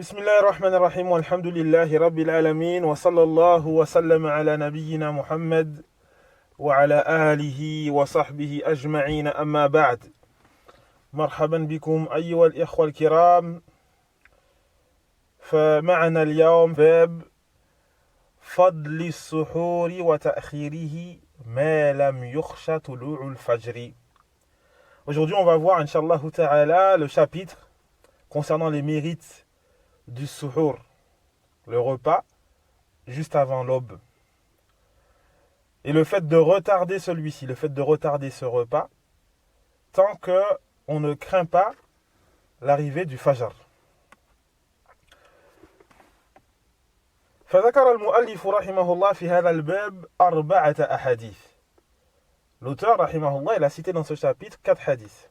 بسم الله الرحمن الرحيم والحمد لله رب العالمين وصلى الله وسلم على نبينا محمد وعلى آله وصحبه أجمعين أما بعد مرحبا بكم أيها الإخوة الكرام. فمعنا اليوم باب فضل السحور وتأخيره ما لم يخش طلوع الفجر. Aujourd'hui on va voir Inch'Allah Ta'ala le chapitre concernant les mérites du suhour, le repas juste avant l'aube. Et le fait de retarder celui-ci, le fait de retarder ce repas, tant qu'on ne craint pas l'arrivée du fajr. فذكر المؤلف رحمه الله في هذا الباب 4 أحاديث. L'auteur رحمه الله il a cité dans ce chapitre 4 hadiths.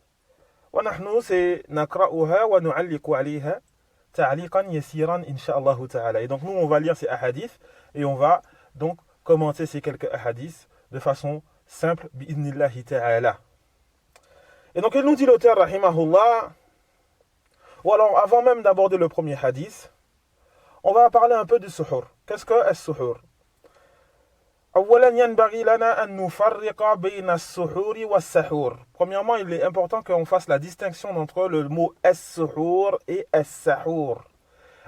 ونحن سنقرأها ونعلق عليها تعليقا يسيرا إن شاء الله تعالى. Et donc nous on va lire ces hadiths et on va donc commenter ces quelques hadiths de façon simple bi'idhnillahi ta'ala. Et donc il nous dit l'auteur rahimahullah, ou alors avant même d'aborder le premier hadith, on va parler un peu du suhour. Qu'est-ce que السحور؟ أولا ينبغي لنا أن نفرق بين السحور والسحور. Premièrement, il est important qu'on fasse la distinction entre le mot السحور et السحور.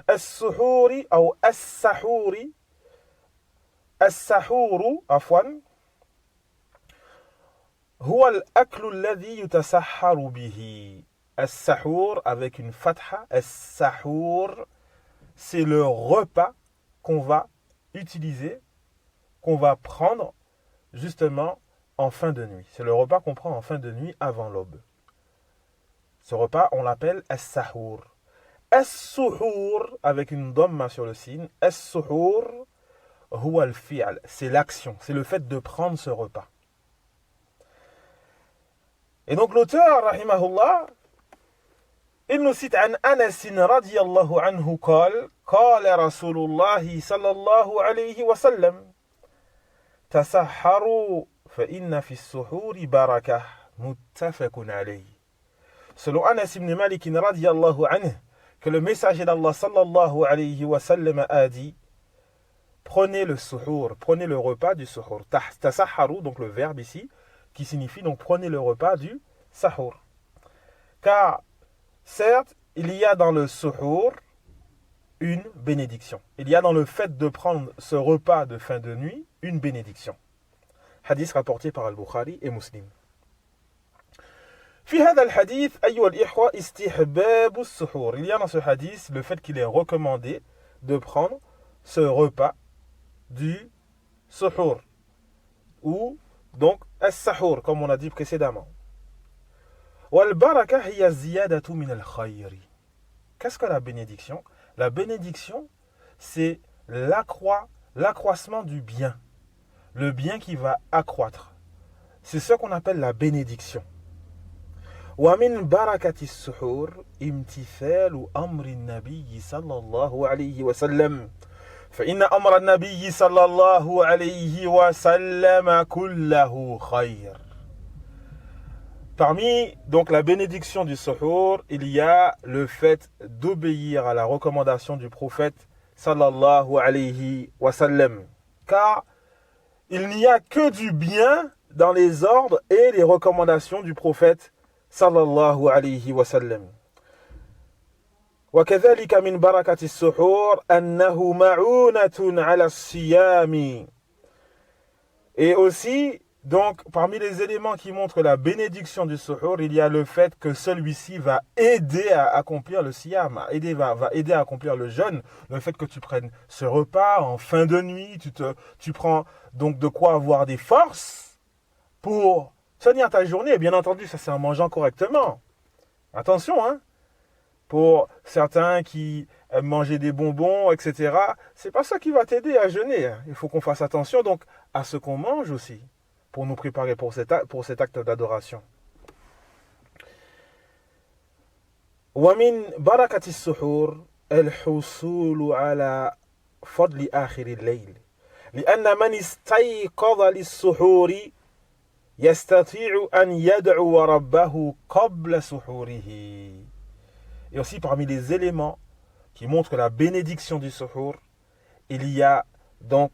السحور أو السحور السحور عفوا هو الأكل الذي يتسحر به. السحور avec une fatha. السحور c'est le repas qu'on va utiliser, qu'on va prendre justement en fin de nuit. C'est le repas qu'on prend en fin de nuit avant l'aube. Ce repas, on l'appelle as-sahur. As-suhur, avec une dhamma sur le signe, as-suhur, huwa al-fi'al, c'est l'action, c'est le fait de prendre ce repas. Et donc l'auteur, rahimahullah, il nous cite عن أنس رضي الله عنه قال قال رسول الله صلى الله عليه وسلم تسحروا فإن في السحور بركة متفق عليه. Selon Anas ibn Malik radiyallahu anhu, que le messager d'Allah sallallahu alayhi wa sallam a dit, prenez le suhour, prenez le repas du suhour. Tasahharu, donc le verbe ici, qui signifie donc prenez le repas du sahur. Car certes, il y a dans le suhour une bénédiction. Il y a dans le fait de prendre ce repas de fin de nuit une bénédiction. Hadith rapporté par Al-Bukhari et Muslim. في هذا الحديث أيها الإخوة استحباب السحور. Il y a dans ce hadith le fait qu'il est recommandé de prendre ce repas du suhour ou donc as-sahur comme on a dit précédemment. والبركة هي الزيادة من الخير. Qu'est-ce que la bénédiction? La bénédiction, c'est l'accroissement du bien. Le bien qui va accroître. C'est ce qu'on appelle la bénédiction. ومن بركة السحور امتثال أمر النبي صلى الله عليه وسلم فإن أمر النبي صلى الله عليه وسلم كله خير. Parmi donc la bénédiction du suhour, il y a le fait d'obéir à la recommandation du prophète sallallahu alayhi wa sallam. Car il n'y a que du bien dans les ordres et les recommandations du prophète sallallahu alayhi wa sallam. وكذلك من بركة السحور أنه معونة على الصيام. Et aussi, donc, parmi les éléments qui montrent la bénédiction du suhour, il y a le fait que celui-ci va aider à accomplir le siyam, va aider à accomplir le jeûne. Le fait que tu prennes ce repas en fin de nuit, tu prends donc de quoi avoir des forces pour tenir ta journée. Et bien entendu, ça c'est en mangeant correctement. Attention, hein. Pour certains qui aiment manger des bonbons, etc., c'est pas ça qui va t'aider à jeûner. Hein. Il faut qu'on fasse attention donc à ce qu'on mange aussi, pour nous préparer pour cet acte d'adoration. ومن بركة السحور الحصول على فضل آخر الليل لأن من استيقظ للسحور يستطيع أن يدعو ربه قبل سحوره. Et aussi parmi les éléments qui montrent la bénédiction du suhour, il y a donc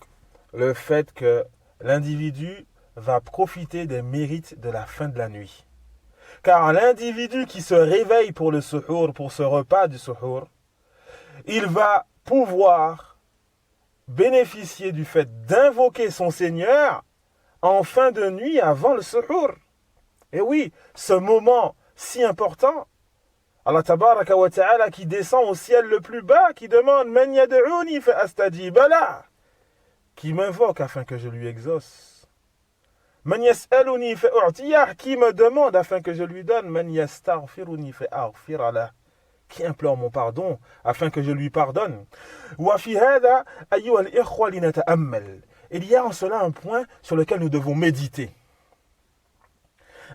le fait que l'individu va profiter des mérites de la fin de la nuit. Car l'individu qui se réveille pour le suhour, pour ce repas du suhour, il va pouvoir bénéficier du fait d'invoquer son Seigneur en fin de nuit avant le suhour. Et oui, ce moment si important, Allah tabaraka wa ta'ala qui descend au ciel le plus bas, qui demande « Man yad'uni fa astajiba lah » qui m'invoque afin que je lui exauce. « Man yas'aluni fa u'tiyah » qui me demande afin que je lui donne. « Man yastaghfiruni fa aghfir lah » qui implore mon pardon afin que je lui pardonne. Wa fi hada ayyuha al-ikhwa linata'ammal. Il y a en cela un point sur lequel nous devons méditer.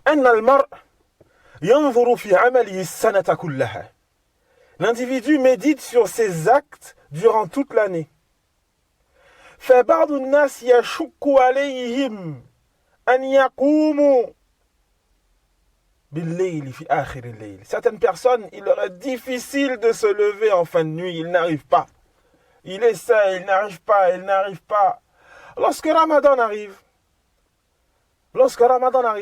Anna al-mar' yanzuru fi 'amalihi as-sanata kullaha. L'individu médite sur ses actes durant toute l'année. Fa ba'du an-nas yashukku 'alayhim an yaqumu bil-layli fi akhir al-layl. Certaines personnes, il leur est difficile de se lever en fin de nuit, ils n'arrivent pas. Il essaie, il n'arrive pas. Lorsque Ramadan arrive,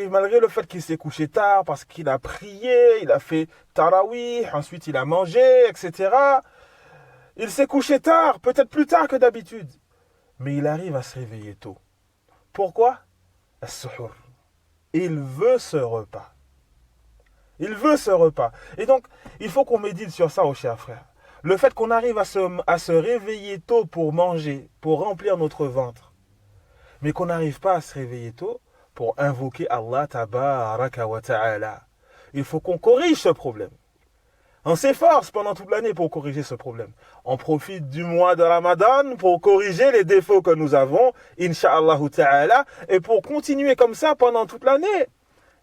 malgré le fait qu'il s'est couché tard, parce qu'il a prié, il a fait tarawih, ensuite il a mangé, etc. Il s'est couché tard, peut-être plus tard que d'habitude. Mais il arrive à se réveiller tôt. Pourquoi? As-suhour. Il veut ce repas. Et donc, il faut qu'on médite sur ça, aux chers frères. Le fait qu'on arrive à se réveiller tôt pour manger, pour remplir notre ventre, mais qu'on n'arrive pas à se réveiller tôt pour invoquer Allah tabaraka wa ta'ala. Il faut qu'on corrige ce problème. On s'efforce pendant toute l'année pour corriger ce problème. On profite du mois de Ramadan pour corriger les défauts que nous avons, incha'Allah ta'ala, et pour continuer comme ça pendant toute l'année.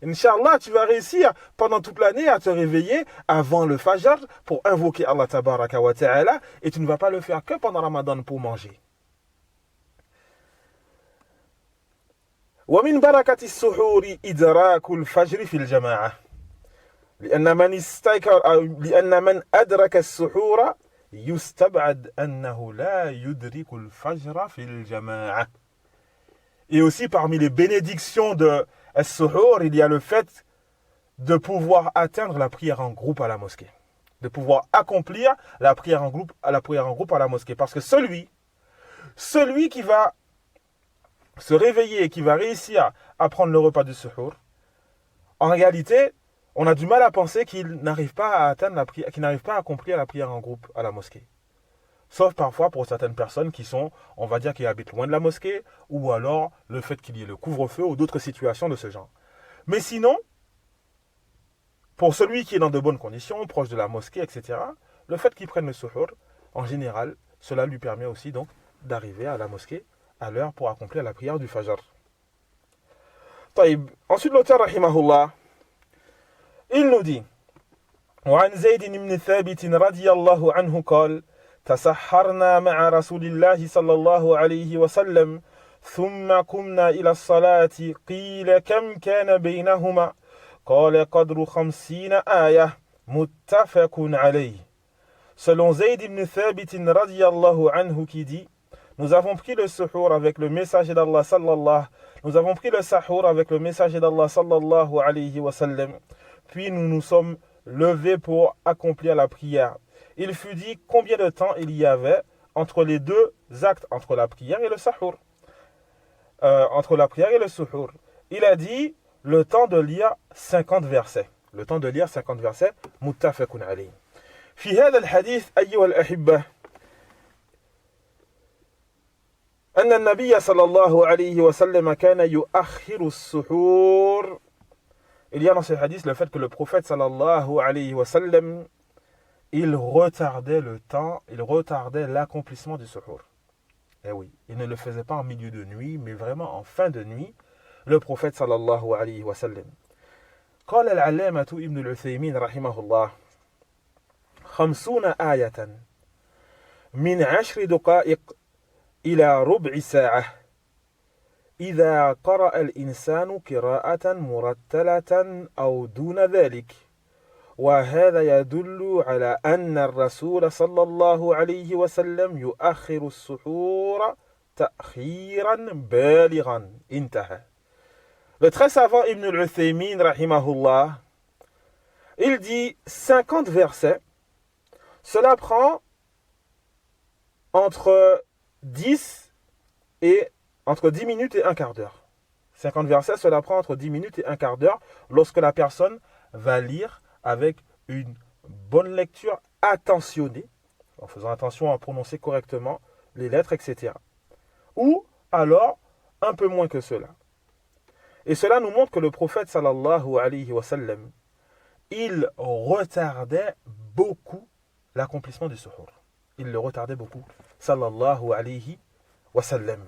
Inch'Allah, tu vas réussir pendant toute l'année à te réveiller avant le Fajr pour invoquer Allah tabaraka wa ta'ala, et tu ne vas pas le faire que pendant Ramadan pour manger. ومن بركة السحور إدراك الفجر في الجماعة لأن من أدرك السحور يستبعد أنه لا يدرك الفجر في الجماعة. Et aussi parmi les bénédictions de السحور, il y a le fait de pouvoir atteindre la prière en groupe à la mosquée, de pouvoir accomplir la prière en groupe à la mosquée, parce que celui qui va se réveiller et qui va réussir à prendre le repas du suhour, en réalité, on a du mal à penser qu'il n'arrive pas à atteindre la prière, qu'il n'arrive pas à accomplir la prière en groupe à la mosquée. Sauf parfois pour certaines personnes qui sont, on va dire, qui habitent loin de la mosquée, ou alors le fait qu'il y ait le couvre-feu ou d'autres situations de ce genre. Mais sinon, pour celui qui est dans de bonnes conditions, proche de la mosquée, etc., le fait qu'il prenne le suhour, en général, cela lui permet aussi donc d'arriver à la mosquée à l'heure pour accomplir la prière du Fajr. Ensuite, l'auteur, rahimahullah, il nous dit وعن زيد بن ثابت رضي الله عنه قال تسحرنا مع رسول الله صلى الله عليه وسلم ثم قمنا إلى الصلاة قيل كم كان بينهما قال قدر 50 آية متفق عليه. Selon Zayd ibn Thabit radiyallahu anhu qui dit: Nous avons pris le suhour avec le messager d'Allah sallallahu alayhi wa sallam. Puis nous nous sommes levés pour accomplir la prière. Il fut dit combien de temps il y avait entre les deux actes, entre la prière et le suhour. Il a dit le temps de lire 50 versets. Muttafaqun alayhi. في هذا الحديث أيها الأحبة أن النبي صلى الله عليه وسلم كان يؤخر السحور. Il y a dans ce hadith le fait que le prophète sallallahu alayhi wa sallam, il retardait le temps, il retardait l'accomplissement du suhour. Eh oui, il ne le faisait pas en milieu de nuit, mais vraiment en fin de nuit, le prophète sallallahu alayhi wa sallam. قال العلامة ابن العثيمين رحمه الله 50 آية من 10 دقائق إلى ربع ساعة إذا قرأ الإنسان قراءة مرتلة أو دون ذلك وهذا يدل على أن الرسول صلى الله عليه وسلم يؤخر السحور تأخيرا بالغا. انتهى. Le très savant Ibn al-Uthaymin, rahimahullah, il dit 50 versets. Cela prend entre 10 minutes et un quart d'heure. 50 versets, cela prend entre 10 minutes et un quart d'heure lorsque la personne va lire avec une bonne lecture attentionnée, en faisant attention à prononcer correctement les lettres, etc. Ou alors un peu moins que cela. Et cela nous montre que le prophète sallallahu alayhi wa sallam, il retardait beaucoup l'accomplissement du suhour. Il le retardait beaucoup, sallallahu alayhi wa sallam.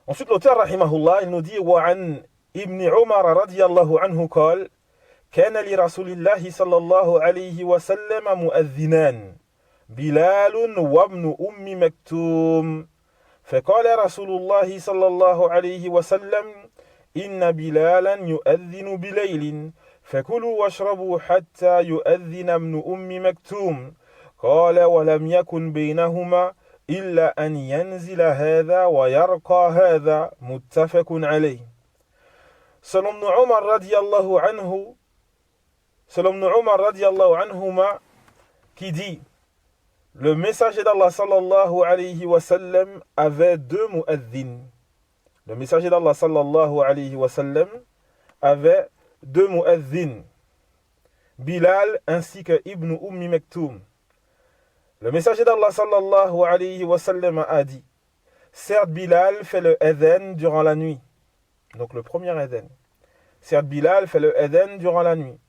Ensuite, l'auteur, rahimahullah, il nous dit وعن ابن عمر رضي الله عنه قال كان لرسول الله صلى الله عليه وسلم مؤذنان بلال وابن أم مكتوم فقال رسول الله صلى الله عليه وسلم إن بلالا يؤذن بليل فكلوا واشربوا حتى يؤذن ابن أم مكتوم قال ولم يكن بينهما إلا أن ينزل هذا ويرقى هذا متفق عليه. Selon Ibn Umar radiallahu anhuma qui dit le messager d'Allah sallallahu alayhi wa sallam avait deux mu'adhin. Le messager d'Allah sallallahu alayhi wa sallam avait deux mu'adhin, Bilal ainsi que Ibn Ummi Maktoum. Le messager d'Allah sallallahu alayhi wa sallam a dit, certes Bilal fait le adhan durant la nuit. Donc le premier adhan. Certes Bilal fait le adhan durant la nuit.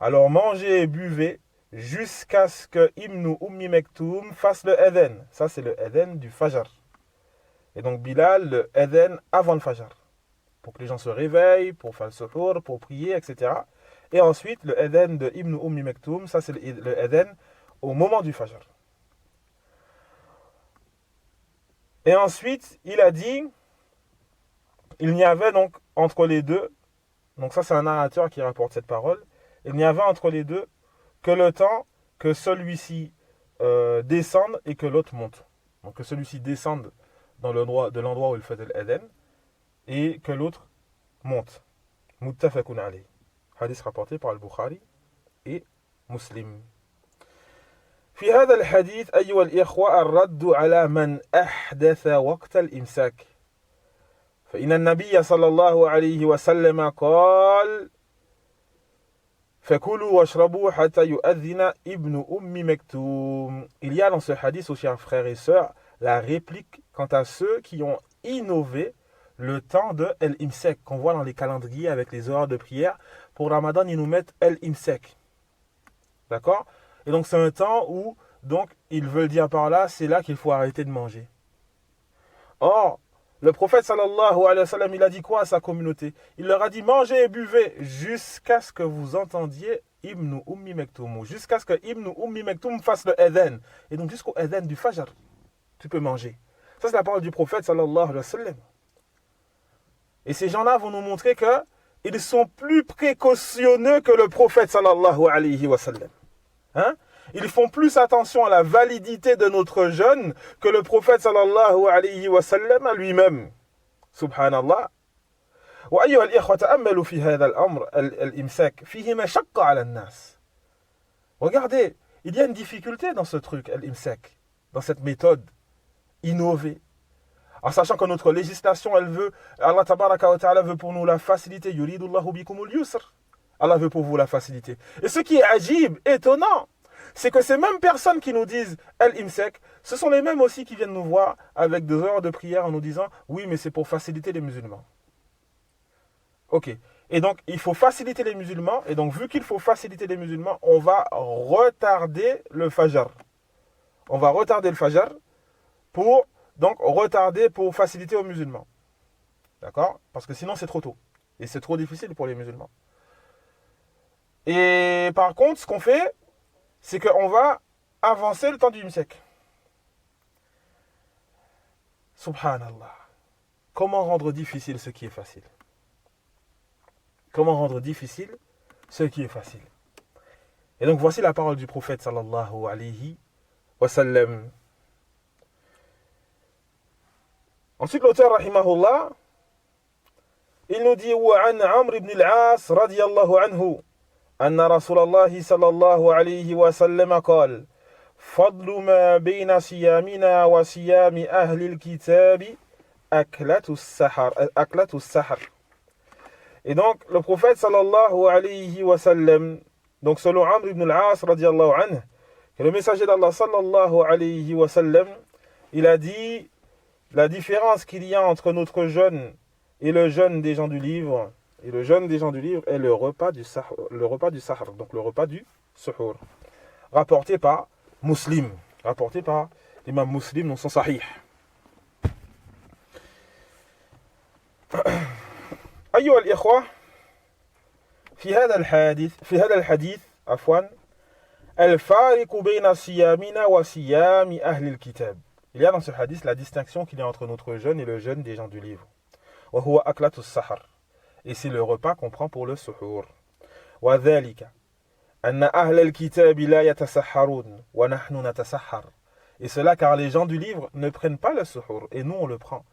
Alors mangez et buvez jusqu'à ce que Ibn Ummi Maktoum fasse le adhan. Ça c'est le adhan du Fajr. Et donc Bilal le adhan avant le Fajr. Pour que les gens se réveillent, pour faire le suhour, pour prier, etc. Et ensuite le adhan de Ibn Ummi Maktoum, ça c'est le adhan au moment du Fajr. Et ensuite, il a dit, il n'y avait donc entre les deux, donc ça c'est un narrateur qui rapporte cette parole, il n'y avait entre les deux que le temps que celui-ci descende et que l'autre monte. Donc que celui-ci descende dans l'endroit où il faisait l'adhan et que l'autre monte. Muttafaqun alayh. Hadith rapporté par Al-Bukhari et Muslim. في هذا الحديث أيها الإخوة الرد على من أحدث وقت الإمساك فإن النبي صلى الله عليه وسلم قال فكلوا واشربوا حتى يؤذن ابن أم مكتوم. Il y a dans ce hadith, aux chers frères et sœurs, la réplique quant à ceux qui ont innové le temps de l'imsak qu'on voit dans les calendriers avec les horaires de prière. Pour Ramadan, ils nous mettent l'imsak. D'accord? Et donc c'est un temps où, donc, ils veulent dire par là, c'est là qu'il faut arrêter de manger. Or, le prophète sallallahu alayhi wa sallam, il a dit quoi à sa communauté? Il leur a dit, mangez et buvez jusqu'à ce que vous entendiez Ibn Ummi Maktoum, jusqu'à ce que Ibn Ummi Maktoum fasse le adhan. Et donc jusqu'au adhan du Fajr, tu peux manger. Ça c'est la parole du prophète sallallahu alayhi wa sallam. Et ces gens-là vont nous montrer qu'ils sont plus précautionneux que le prophète sallallahu alayhi wa sallam. Hein? Ils font plus attention à la validité de notre jeûne que le prophète sallallahu alayhi wa sallam à lui-même. Subhanallah. وأيها الإخوة تأملوا في هذا الأمر الإمساك فيه مشقة على الناس. Regardez, il y a une difficulté dans ce truc, l'imsak, dans cette méthode innovée. En sachant que notre législation, elle veut, Allah tabaraka wa ta'ala veut pour nous la facilité. Yuridullahu bikumul yusr. Allah veut pour vous la facilité. Et ce qui est ajib, étonnant, c'est que ces mêmes personnes qui nous disent l'imsak, ce sont les mêmes aussi qui viennent nous voir avec 2 heures de prière en nous disant oui, mais c'est pour faciliter les musulmans. Ok. Et donc, il faut faciliter les musulmans. Et donc, vu qu'il faut faciliter les musulmans, on va retarder le Fajr. On va retarder le Fajr pour faciliter aux musulmans. D'accord? Parce que sinon, c'est trop tôt. Et c'est trop difficile pour les musulmans. Et par contre, ce qu'on fait, c'est qu'on va avancer le temps du imsak. Subhanallah. Comment rendre difficile ce qui est facile? Comment rendre difficile ce qui est facile. Et donc voici la parole du prophète sallallahu alayhi wa sallam. Ensuite l'auteur rahimahullah, il nous dit وعن عمرو بن العاص رضي الله عنه أن رسول الله صلى الله عليه وسلم قال فضل ما بين صيامنا وصيام أهل الكتاب أكلة السحر. Et donc le prophète sallallahu alayhi wa sallam, donc selon Amr ibn al-As radiyallahu anhu, que le messager d'Allah sallallahu alayhi wa sallam, il a dit la différence qu'il y a entre notre jeûne et le jeûne des gens du livre, et le jeûne des gens du livre est le repas du sahar, donc le repas du suhour, rapporté par Muslim, rapporté par l'imam Muslim dans son sahih. أيها الإخوة في هذا الحديث الفارق بين صيامنا وصيام أهل الكتاب. Il y a dans ce hadith la distinction qu'il y a entre notre jeûne et le jeûne des gens du livre. وهو أكلة السحر. Et c'est le repas qu'on prend pour le suhour. وذلك أن أهل الكتاب لا يتسحرون ونحن نتسحر. Et cela car les gens du livre ne prennent pas le suhour et nous on le prend.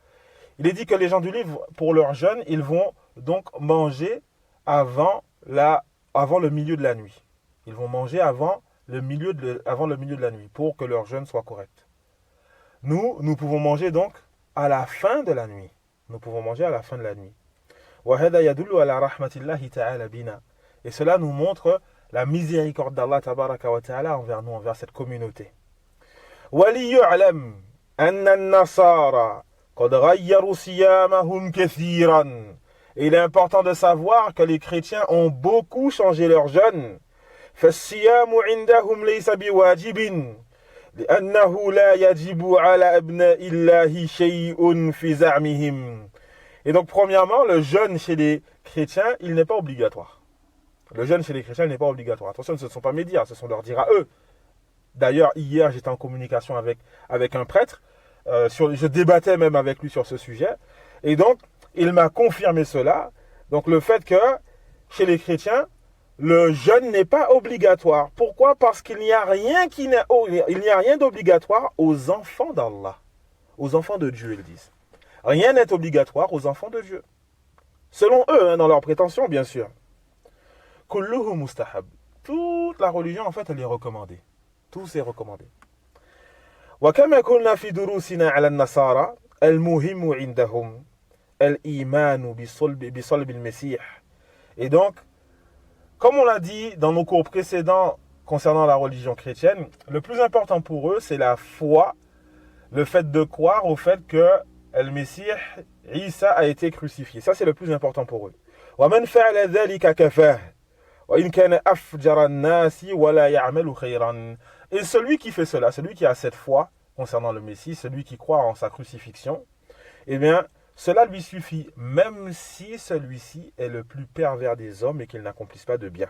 Il est dit que les gens du livre, pour leur jeûne, ils vont donc manger avant le milieu de la nuit. Ils vont manger avant le milieu de la nuit pour que leur jeûne soit correct. Nous pouvons manger donc à la fin de la nuit. Nous pouvons manger à la fin de la nuit. وَهَذَا يَدُلُّ عَلَى رَحْمَةِ اللَّهِ تَعَالَى بِنَا. Et cela nous montre la miséricorde d'Allah tabaraka wa ta'ala envers nous, envers cette communauté. وَلِيُعْلَمْ أَنَّ النَّصَارَى قَدْ غَيَّرُوا صِيَامَهُمْ كَثِيرًا. Et il est important de savoir que les chrétiens ont beaucoup changé leur jeûne. فَالصِّيَامُ عِنْدَهُمْ لَيْسَ بِوَاجِبٍ لأنه لا يجب على أبناء الله شيء في زعمهم. Et donc premièrement, le jeûne chez les chrétiens, il n'est pas obligatoire. Le jeûne chez les chrétiens, il n'est pas obligatoire. Attention, ce ne sont pas mes dires, ce sont leurs dires à eux. D'ailleurs, hier, j'étais en communication avec un prêtre. Je débattais même avec lui sur ce sujet. Et donc, il m'a confirmé cela. Donc, le fait que chez les chrétiens, le jeûne n'est pas obligatoire. Pourquoi? Parce qu'il n'y a rien d'obligatoire aux enfants d'Allah. Aux enfants de Dieu, ils disent. Rien n'est obligatoire aux enfants de Dieu. Selon eux, dans leurs prétentions, bien sûr. Kulluhu mustahab. Toute la religion, en fait, elle est recommandée. Tout c'est recommandé. وكما قلنا في دروسنا على النصارى المهم عندهم الإيمان بصلب المسيح. Et donc, comme on l'a dit dans nos cours précédents concernant la religion chrétienne, le plus important pour eux, c'est la foi, le fait de croire au fait que le Messie, Isa, a été crucifié. Ça, c'est le plus important pour eux. وَمَنْ فَعَلَ ذَلِكَ كَفَاهُ وَإِنْ كَانَ أَفْجَرَ النَّاسِ وَلَا يَعْمَلُ خَيْرًا. Et celui qui fait cela, celui qui a cette foi concernant le Messie, celui qui croit en sa crucifixion, eh bien, cela lui suffit, même si celui-ci est le plus pervers des hommes et qu'il n'accomplisse pas de bien.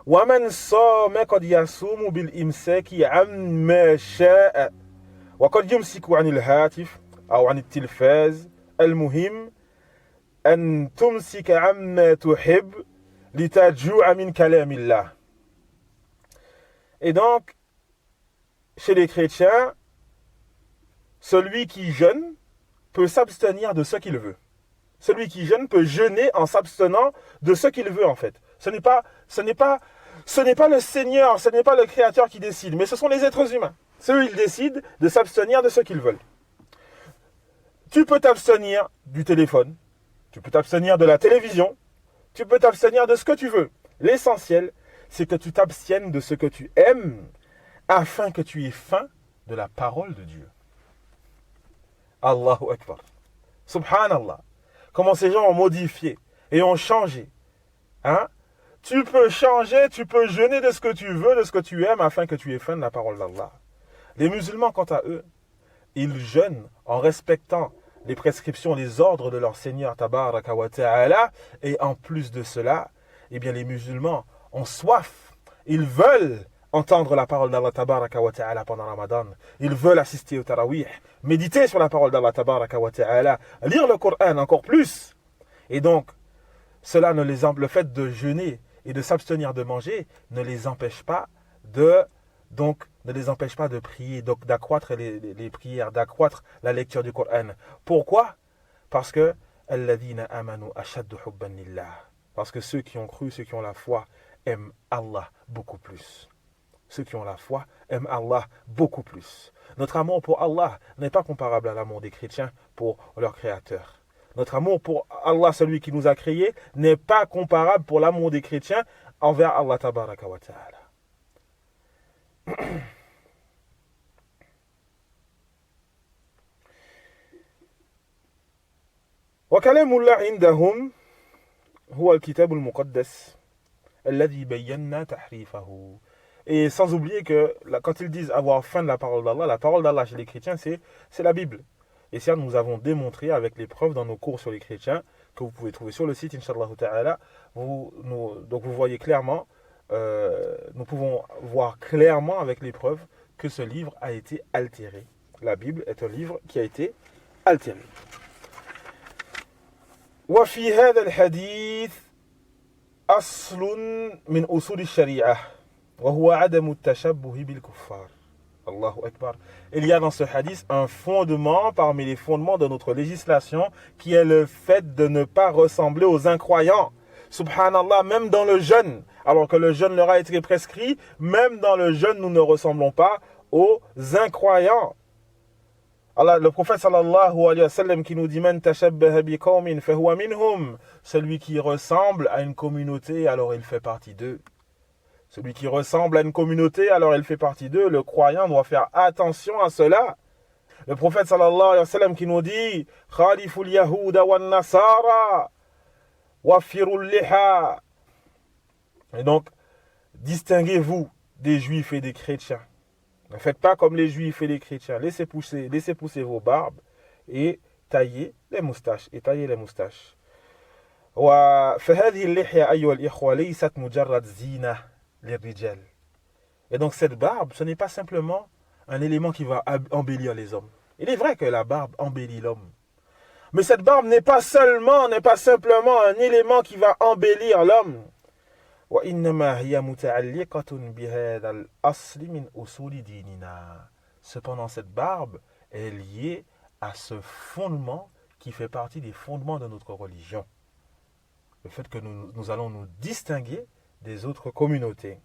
وَمَنْ صَامَ قَدْ يَصُومُ بِالْإِمْسَاكِ عَمَّا شَاءَ وَقَدْ يُمْسِكُ عَنِ الْهَاتِفِ أو عن التلفاز المهم أن تمسك عما تحب لتجوع من كلام الله. Et donc, chez les chrétiens, celui qui jeûne peut s'abstenir de ce qu'il veut. Celui qui jeûne peut jeûner en s'abstenant de ce qu'il veut en fait. Ce n'est pas le Seigneur, ce n'est pas le Créateur qui décide, mais ce sont les êtres humains. Ceux, ils décident de s'abstenir de ce qu'ils veulent. Tu peux t'abstenir du téléphone, tu peux t'abstenir de la télévision, tu peux t'abstenir de ce que tu veux. L'essentiel, c'est que tu t'abstiennes de ce que tu aimes afin que tu aies faim de la parole de Dieu. Allahu Akbar. Subhanallah. Comment ces gens ont modifié et ont changé. Hein? Tu peux changer, tu peux jeûner de ce que tu veux, de ce que tu aimes afin que tu aies faim de la parole d'Allah. Les musulmans, quant à eux, ils jeûnent en respectant les prescriptions, les ordres de leur Seigneur Tabaraka wa Ta'ala. Et en plus de cela, eh bien les musulmans ont soif. Ils veulent entendre la parole d'Allah Tabaraka wa Ta'ala pendant Ramadan. Ils veulent assister au Tarawih, méditer sur la parole d'Allah Tabaraka wa Ta'ala, lire le Coran encore plus. Et donc, le fait de jeûner et de s'abstenir de manger ne les empêche pas de prier, donc d'accroître les prières, d'accroître la lecture du Coran. Pourquoi? Parce que alladhina amanu ashaddu hubban lillah. Parce que ceux qui ont cru, ceux qui ont la foi, aiment Allah beaucoup plus. Ceux qui ont la foi aiment Allah beaucoup plus. Notre amour pour Allah n'est pas comparable à l'amour des chrétiens pour leur Créateur. Notre amour pour Allah, celui qui nous a créés, n'est pas comparable pour l'amour des chrétiens envers Allah tabaraka wa ta'ala. وكلام الله عندهم هو الكتاب المقدس الذي بينا تحريفه. Et sans oublier que quand ils disent avoir faim de la parole d'Allah chez les chrétiens, c'est la Bible. Et ça, nous avons démontré avec les preuves dans nos cours sur les chrétiens, que vous pouvez trouver sur le site, Inch'Allah Ta'ala. Donc vous voyez clairement, nous pouvons voir clairement avec les preuves que ce livre a été altéré. La Bible est un livre qui a été altéré. وفي هذا الحديث أصل من أصول الشريعة وهو عدم التشبه بالكفار. Allahu Akbar. Il y a dans ce hadith un fondement parmi les fondements de notre législation qui est le fait de ne pas ressembler aux incroyants. Subhanallah, même dans le jeûne, alors que le jeûne leur a été prescrit, même dans le jeûne, nous ne ressemblons pas aux incroyants. Allah, le prophète sallallahu alayhi wa sallam qui nous dit Man tashabbaha bi qawmin fahuwa minhum. Celui qui ressemble à une communauté, alors il fait partie d'eux. Celui qui ressemble à une communauté, alors il fait partie d'eux. Le croyant doit faire attention à cela. Le prophète sallallahu alayhi wa sallam qui nous dit Khaliful yahuda wan nasara wafirul liha. Et donc, distinguez-vous des juifs et des chrétiens. Ne faites pas comme les juifs et les chrétiens. Laissez pousser vos barbes et taillez les moustaches. فهذه اللحية أيها الإخوة ليست مجرد زينة للرجال. Et donc cette barbe, ce n'est pas simplement un élément qui va embellir les hommes. Il est vrai que la barbe embellit l'homme. Mais cette barbe n'est pas simplement un élément qui va embellir l'homme. وإنما هي متعلقة بهذا الأصل من أصول ديننا. Cependant, cette barbe est liée à ce fondement qui fait partie des fondements de notre religion. Le fait que nous allons nous distinguer des autres communautés.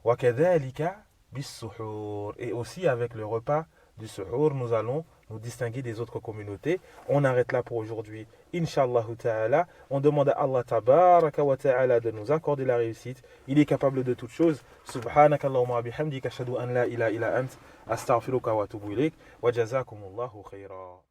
وكذلك بالسحور. Et aussi avec le repas du suhour, nous allons nous distinguer des autres communautés. On arrête là pour aujourd'hui. Inch'Allah ta'ala. On demande à Allah tabaraka wa ta'ala de nous accorder la réussite. Il est capable de toutes choses. Subhanaka Allahumma bihamdika ashhadu an la ilaha illa ant astaghfiruka wa atubu ilayk wa jazakumullahu khayra.